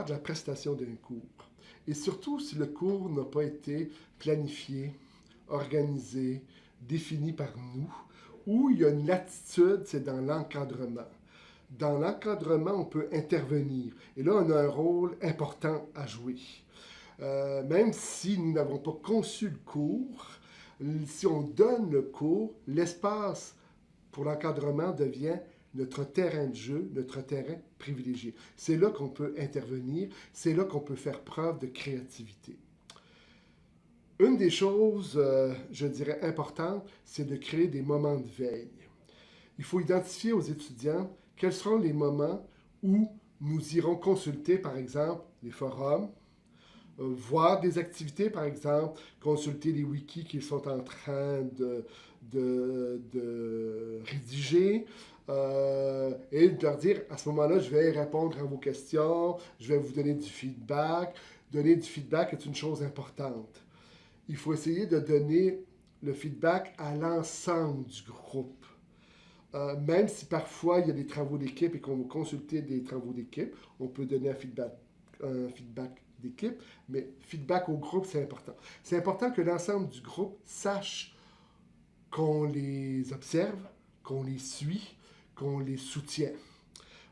lors de la prestation d'un cours. Et surtout si le cours n'a pas été planifié, organisé, défini par nous, ou il y a une latitude, c'est dans l'encadrement. Dans l'encadrement, on peut intervenir. Et là, on a un rôle important à jouer. Même si nous n'avons pas conçu le cours, si on donne le cours, l'espace pour l'encadrement devient notre terrain de jeu, notre terrain privilégié. C'est là qu'on peut intervenir, c'est là qu'on peut faire preuve de créativité. Une des choses, je dirais, importantes, c'est de créer des moments de veille. Il faut identifier aux étudiants quels seront les moments où nous irons consulter, par exemple, les forums, voir des activités, par exemple, consulter les wikis qu'ils sont en train de rédiger, et de leur dire, à ce moment-là, je vais répondre à vos questions, je vais vous donner du feedback. Donner du feedback est une chose importante. Il faut essayer de donner le feedback à l'ensemble du groupe. Même si parfois il y a des travaux d'équipe et qu'on va consulter des travaux d'équipe, on peut donner un feedback d'équipe, mais feedback au groupe, c'est important. C'est important que l'ensemble du groupe sache qu'on les observe, qu'on les suit, qu'on les soutient.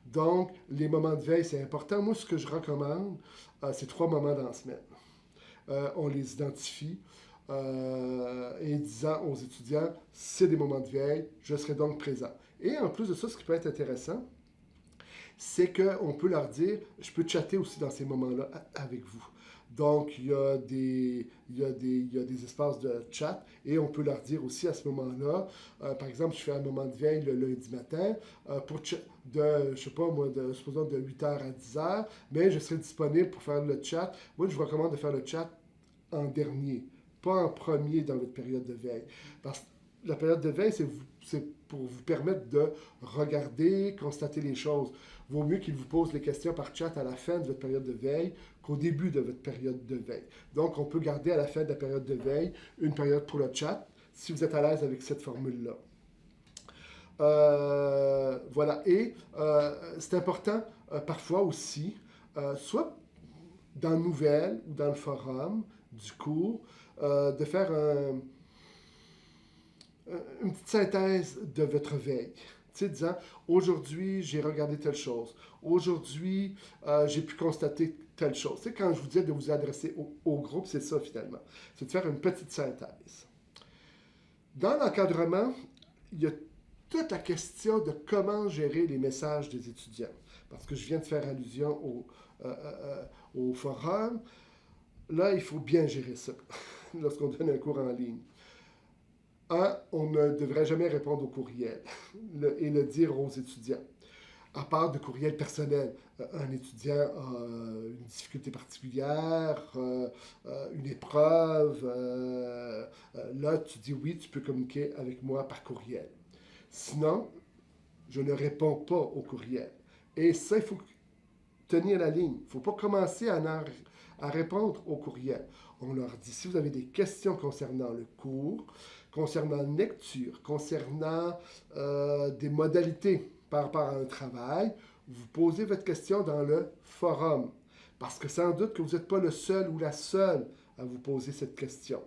Donc, les moments de veille, c'est important. Moi, ce que je recommande, c'est 3 moments dans la semaine. On les identifie et disant aux étudiants, c'est des moments de veille, je serai donc présent. Et en plus de ça, ce qui peut être intéressant, c'est qu'on peut leur dire, je peux chatter aussi dans ces moments-là avec vous. Donc, il y a des espaces de chat et on peut leur dire aussi à ce moment-là, par exemple, je fais un moment de veille le lundi matin, supposons de 8h à 10h, mais je serai disponible pour faire le chat. Moi, je vous recommande de faire le chat en dernier, pas en premier dans votre période de veille. Parce que la période de veille, c'est pour vous permettre de regarder, constater les choses. Vaut mieux qu'il vous pose les questions par chat à la fin de votre période de veille qu'au début de votre période de veille. Donc, on peut garder à la fin de la période de veille une période pour le chat, si vous êtes à l'aise avec cette formule-là. Voilà. Et c'est important, parfois aussi, soit dans Nouvelles ou dans le forum du cours, de faire une petite synthèse de votre veille. Tu sais, disant, aujourd'hui, j'ai regardé telle chose. Aujourd'hui, j'ai pu constater telle chose. Tu sais, quand je vous dis de vous adresser au groupe, c'est ça finalement. C'est de faire une petite synthèse. Dans l'encadrement, il y a toute la question de comment gérer les messages des étudiants. Parce que je viens de faire allusion au forum. Là, il faut bien gérer ça lorsqu'on donne un cours en ligne. On ne devrait jamais répondre au courriel et le dire aux étudiants. À part de courriel personnel, un étudiant a une difficulté particulière, une épreuve, là tu dis oui, tu peux communiquer avec moi par courriel. Sinon, je ne réponds pas au courriel. Et ça, il faut tenir la ligne. Il ne faut pas commencer à répondre au courriel. On leur dit, si vous avez des questions concernant le cours, concernant la lecture, concernant des modalités par rapport à un travail, vous posez votre question dans le forum. Parce que sans doute que vous n'êtes pas le seul ou la seule à vous poser cette question.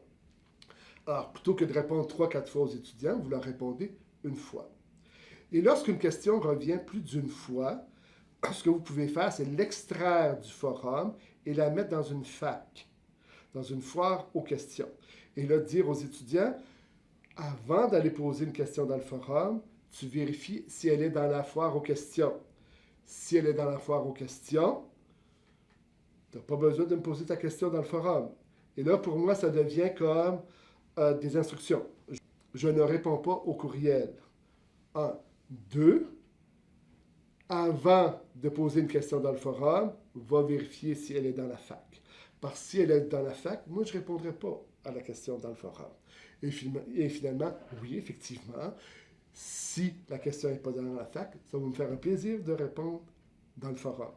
Alors, plutôt que de répondre 3-4 fois aux étudiants, vous leur répondez une fois. Et lorsqu'une question revient plus d'une fois, ce que vous pouvez faire, c'est l'extraire du forum et la mettre dans une FAQ, dans une foire aux questions. Et là, dire aux étudiants, avant d'aller poser une question dans le forum, tu vérifies si elle est dans la foire aux questions. Si elle est dans la foire aux questions, tu n'as pas besoin de me poser ta question dans le forum. Et là, pour moi, ça devient comme des instructions. Je ne réponds pas au courriel. 1. 2. Avant de poser une question dans le forum, va vérifier si elle est dans la FAQ. Parce que si elle est dans la FAQ, moi, je ne répondrai pas à la question dans le forum. Et finalement, oui, effectivement, si la question n'est pas dans la FAQ, ça va me faire un plaisir de répondre dans le forum.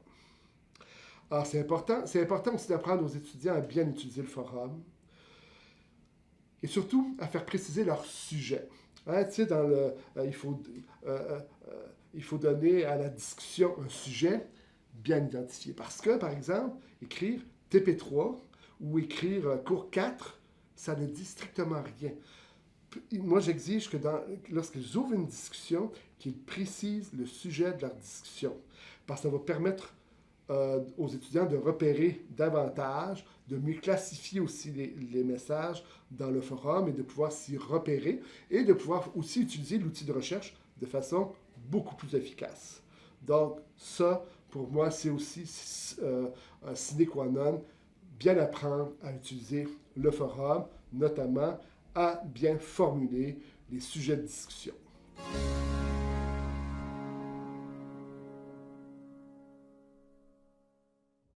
Alors, c'est important aussi d'apprendre aux étudiants à bien utiliser le forum et surtout à faire préciser leur sujet. Hein, tu sais, il faut donner à la discussion un sujet bien identifié. Parce que, par exemple, écrire TP3 ou écrire cours 4, ça ne dit strictement rien. Moi, j'exige que lorsqu'ils ouvrent une discussion, qu'ils précisent le sujet de leur discussion. Parce que ça va permettre aux étudiants de repérer davantage, de mieux classifier aussi les messages dans le forum et de pouvoir s'y repérer et de pouvoir aussi utiliser l'outil de recherche de façon beaucoup plus efficace. Donc, ça, pour moi, c'est aussi un sine qua non, bien apprendre à utiliser le forum, notamment à bien formuler les sujets de discussion.